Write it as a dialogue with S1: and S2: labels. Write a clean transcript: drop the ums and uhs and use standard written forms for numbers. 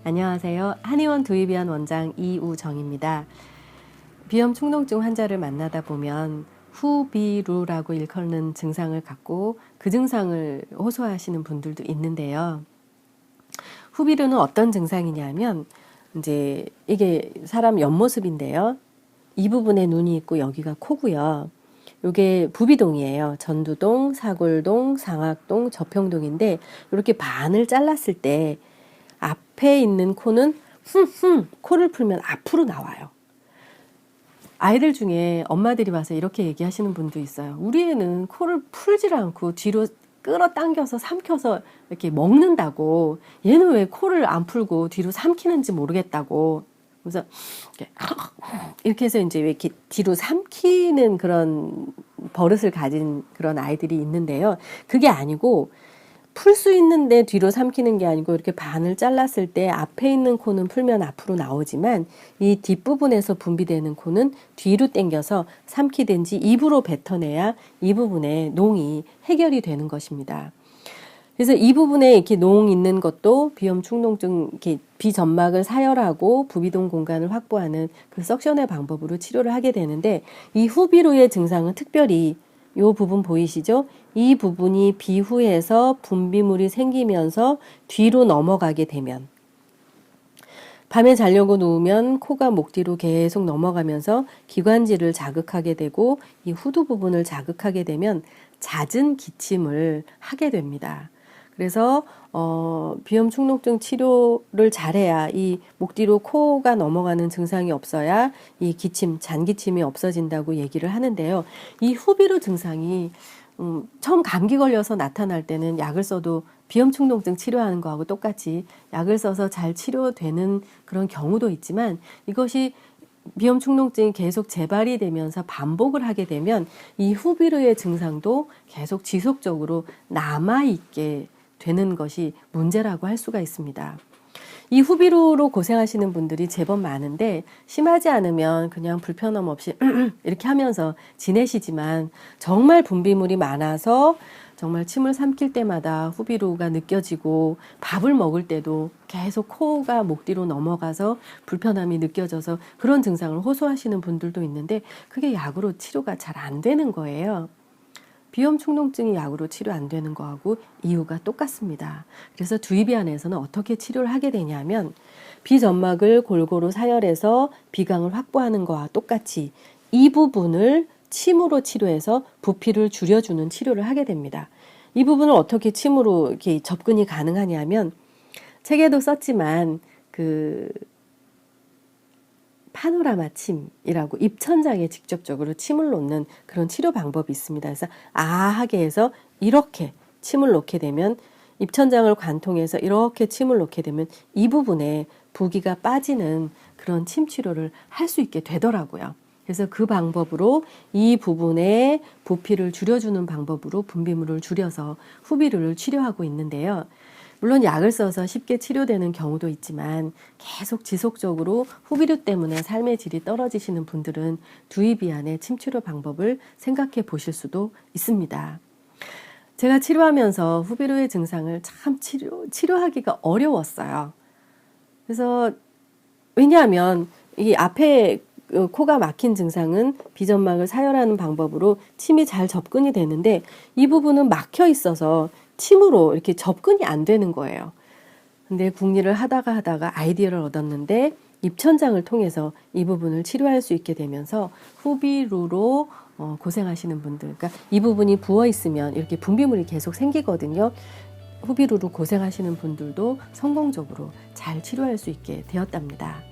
S1: 안녕하세요. 한의원 두이비안 원장 이우정입니다. 비염 축농증 환자를 만나다 보면 후비루라고 일컫는 증상을 갖고 그 증상을 호소하시는 분들도 있는데요. 후비루는 어떤 증상이냐면 이제 이게 사람 옆모습인데요. 이 부분에 눈이 있고 여기가 코고요. 요게 부비동이에요. 전두동, 사골동, 상악동, 저평동인데 이렇게 반을 잘랐을 때 앞에 있는 코는 코를 풀면 앞으로 나와요. 아이들 중에 엄마들이 와서 이렇게 얘기하시는 분도 있어요. 우리 애는 코를 풀질 않고 뒤로 끌어당겨서 삼켜서 이렇게 먹는다고. 얘는 왜 코를 안 풀고 뒤로 삼키는지 모르겠다고. 그래서 이렇게 해서 이제 이렇게 뒤로 삼키는 그런 버릇을 가진 그런 아이들이 있는데요. 그게 아니고 풀 수 있는데 뒤로 삼키는 게 아니고 이렇게 반을 잘랐을 때 앞에 있는 코는 풀면 앞으로 나오지만 이 뒷부분에서 분비되는 코는 뒤로 당겨서 삼키든지 입으로 뱉어내야 이 부분에 농이 해결이 되는 것입니다. 그래서 이 부분에 이렇게 농 있는 것도 비염 축농증 이렇게 비점막을 사열하고 부비동 공간을 확보하는 그 석션의 방법으로 치료를 하게 되는데 이 후비루의 증상은 특별히 이 부분 보이시죠? 이 부분이 비후에서 분비물이 생기면서 뒤로 넘어가게 되면 밤에 자려고 누우면 코가 목 뒤로 계속 넘어가면서 기관지를 자극하게 되고 이 후두 부분을 자극하게 되면 잦은 기침을 하게 됩니다. 그래서 비염 축농증 치료를 잘해야 이 목 뒤로 코가 넘어가는 증상이 없어야 이 기침, 잔기침이 없어진다고 얘기를 하는데요. 이 후비루 증상이 처음 감기 걸려서 나타날 때는 약을 써도 비염 축농증 치료하는 거하고 똑같이 약을 써서 잘 치료되는 그런 경우도 있지만 이것이 비염 축농증이 계속 재발이 되면서 반복을 하게 되면 이 후비루의 증상도 계속 지속적으로 남아있게 되는 것이 문제라고 할 수가 있습니다. 이 후비루로 고생하시는 분들이 제법 많은데 심하지 않으면 그냥 불편함 없이 이렇게 하면서 지내시지만 정말 분비물이 많아서 정말 침을 삼킬 때마다 후비루가 느껴지고 밥을 먹을 때도 계속 코가 목 뒤로 넘어가서 불편함이 느껴져서 그런 증상을 호소하시는 분들도 있는데 그게 약으로 치료가 잘 안 되는 거예요. 비염 축농증이 약으로 치료 안 되는 거하고 이유가 똑같습니다. 그래서 두이비안에서는 어떻게 치료를 하게 되냐면 비점막을 골고루 사열해서 비강을 확보하는 거와 똑같이 이 부분을 침으로 치료해서 부피를 줄여주는 치료를 하게 됩니다. 이 부분을 어떻게 침으로 이렇게 접근이 가능하냐면 책에도 썼지만 그 파노라마 침이라고 입천장에 직접적으로 침을 놓는 그런 치료 방법이 있습니다. 그래서 아하게 해서 이렇게 침을 놓게 되면 입천장을 관통해서 이렇게 침을 놓게 되면 이 부분에 부기가 빠지는 그런 침 치료를 할 수 있게 되더라고요. 그래서 그 방법으로 이 부분에 부피를 줄여주는 방법으로 분비물을 줄여서 후비루를 치료하고 있는데요. 물론 약을 써서 쉽게 치료되는 경우도 있지만 계속 지속적으로 후비루 때문에 삶의 질이 떨어지시는 분들은 두이비안의 침치료 방법을 생각해 보실 수도 있습니다. 제가 치료하면서 후비루의 증상을 참 치료하기가 어려웠어요. 그래서 왜냐하면 이 앞에 코가 막힌 증상은 비점막을 사열하는 방법으로 침이 잘 접근이 되는데 이 부분은 막혀 있어서 침으로 이렇게 접근이 안 되는 거예요. 근데 궁리를 하다가 아이디어를 얻었는데 입천장을 통해서 이 부분을 치료할 수 있게 되면서 후비루로 고생하시는 분들, 그러니까 이 부분이 부어 있으면 이렇게 분비물이 계속 생기거든요. 후비루로 고생하시는 분들도 성공적으로 잘 치료할 수 있게 되었답니다.